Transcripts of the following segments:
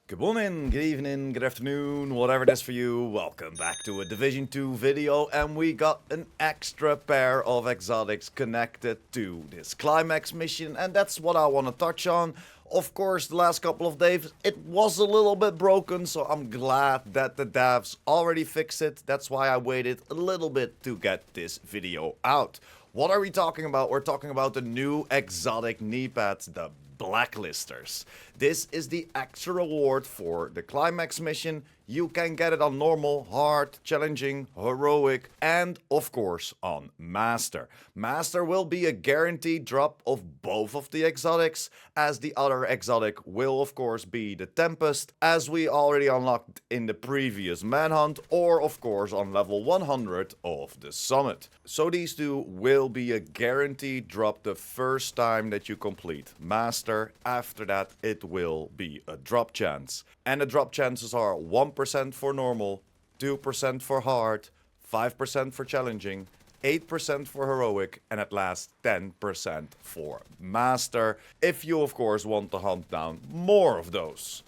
Good morning, good evening, good afternoon, whatever it is for you. Welcome back to a Division 2 video, and we got an extra pair of exotics connected to this climax mission, and that's what I want to touch on. Of course, the last couple of days it was a little bit broken, so I'm glad that the devs already fixed it. That's why I waited a little bit to get this video out. What are we talking about? We're talking about the new exotic Kneepads, the Blacklisters. This is the extra reward for the climax mission. You can get it on normal, hard, challenging, heroic, and of course on master. Master will be a guaranteed drop of both of the exotics, as the other exotic will of course be the Tempest, as we already unlocked in the previous manhunt, or of course on level 100 of the summit. So these two will be a guaranteed drop the first time that you complete master. After that it will be a drop chance. And the drop chances are 1% for normal, 2% for hard, 5% for challenging, 8% for heroic, and at last 10% for master, if you of course want to hunt down more of those.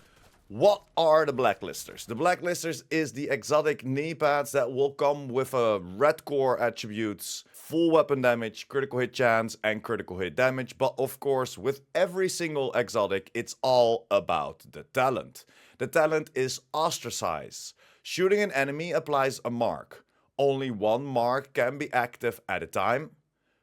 What are the Blacklisters? The Blacklisters is the exotic Kneepads that will come with a red core attributes, full weapon damage, critical hit chance, and critical hit damage. But of course, with every single exotic, it's all about the talent. The talent is Ostracize. Shooting an enemy applies a mark. Only one mark can be active at a time.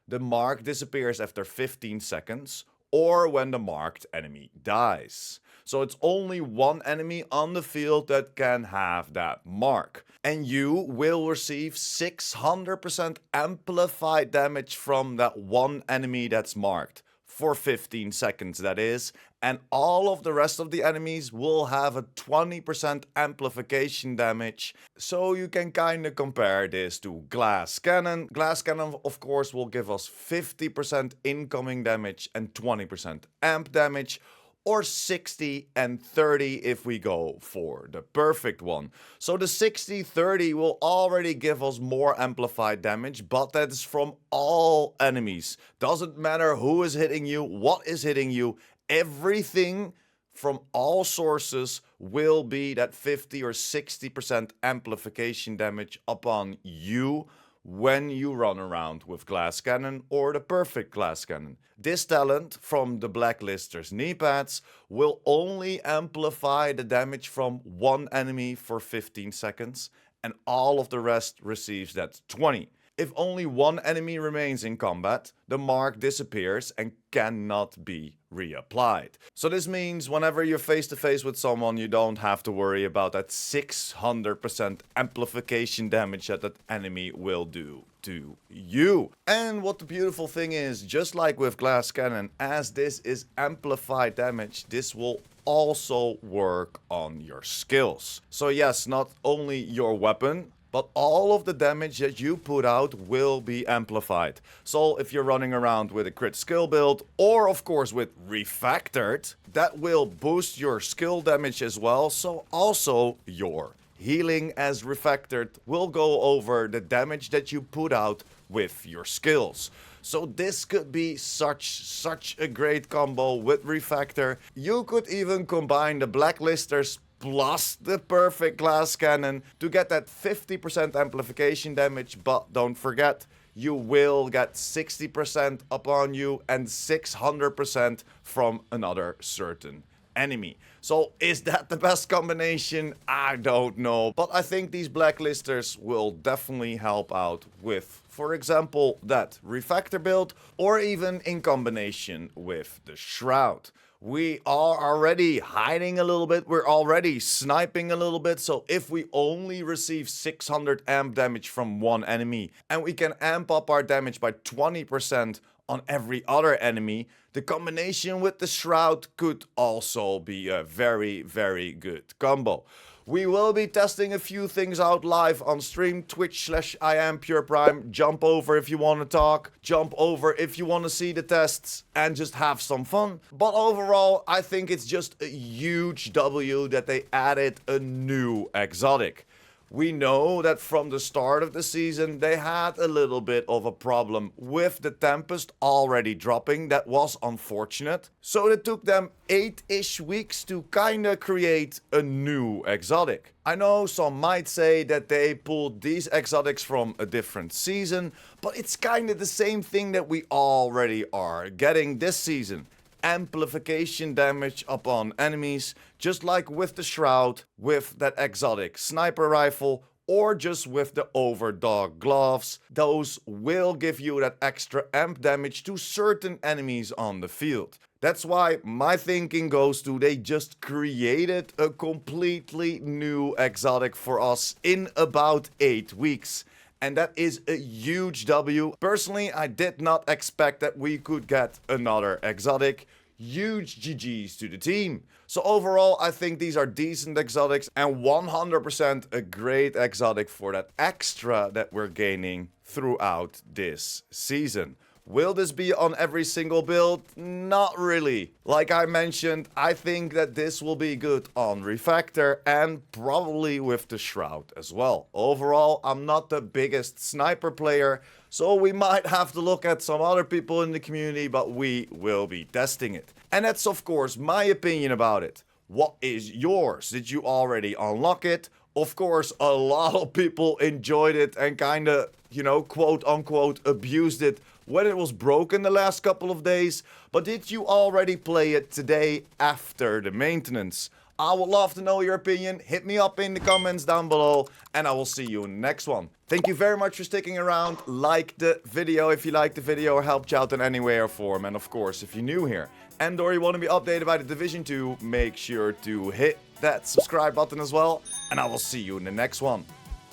The mark disappears after 15 seconds, or when the marked enemy dies. So it's only one enemy on the field that can have that mark. And you will receive 600% amplified damage from that one enemy that's marked. For 15 seconds, that is. And all of the rest of the enemies will have a 20% amplification damage. So you can kind of compare this to Glass Cannon. Glass Cannon, of course, will give us 50% incoming damage and 20% amp damage. Or 60 and 30 if we go for the perfect one. So the 60-30 will already give us more amplified damage, but that is from all enemies. Doesn't matter who is hitting you, what is hitting you, everything from all sources will be that 50 or 60% amplification damage upon you when you run around with Glass Cannon or the perfect Glass Cannon. This talent from the Blacklisters Kneepads will only amplify the damage from one enemy for 15 seconds, and all of the rest receives that 20. If only one enemy remains in combat, the mark disappears and cannot be reapplied. So this means whenever you're face to face with someone, you don't have to worry about that 600% amplification damage that that enemy will do to you. And what the beautiful thing is, just like with Glass Cannon, as this is amplified damage, this will also work on your skills. So yes, not only your weapon, but all of the damage that you put out will be amplified. So if you're running around with a crit skill build, or of course with refactored, that will boost your skill damage as well. So also your healing as refactored will go over the damage that you put out with your skills. So this could be such a great combo with refactor. You could even combine the Blacklisters plus the perfect Glass Cannon to get that 50% amplification damage, but don't forget, you will get 60% upon you and 600% from another certain enemy. So is that the best combination? I don't know, but I think these Blacklisters will definitely help out with, for example, that refactor build, or even in combination with the Shroud. We are already hiding a little bit, we're already sniping a little bit, so if we only receive 600 amp damage from one enemy, and we can amp up our damage by 20% on every other enemy, the combination with the Shroud could also be a very good combo. We will be testing a few things out live on stream, Twitch/IamPurePrime. Jump over if you want to talk, jump over if you want to see the tests, and just have some fun. But overall, I think it's just a huge W that they added a new exotic. We know that from the start of the season they had a little bit of a problem with the Tempest already dropping. That was unfortunate. So it took them 8-ish weeks to kinda create a new exotic. I know some might say that they pulled these exotics from a different season, but it's kinda the same thing that we already are getting this season. Amplification damage upon enemies, just like with the Shroud, with that exotic sniper rifle, or just with the Overdog gloves. Those will give you that extra amp damage to certain enemies on the field. That's why my thinking goes to they just created a completely new exotic for us in about 8 weeks. And that is a huge W. Personally, I did not expect that we could get another exotic. Huge GG's to the team. So overall, I think these are decent exotics and 100% a great exotic for that extra that we're gaining throughout this season. Will this be on every single build? Not really. Like I mentioned, I think that this will be good on Refactor and probably with the Shroud as well. Overall, I'm not the biggest sniper player, so we might have to look at some other people in the community, but we will be testing it. And that's of course my opinion about it. What is yours? Did you already unlock it? Of course, a lot of people enjoyed it and kinda, you know, quote unquote abused it when it was broken the last couple of days. But did you already play it today after the maintenance? I would love to know your opinion. Hit me up in the comments down below and I will see you in the next one. Thank you very much for sticking around. Like the video if you liked the video or helped you out in any way or form. And of course, if you're new here and or you want to be updated by the Division 2, make sure to hit that subscribe button as well. And I will see you in the next one.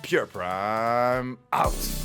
Pure Prime out.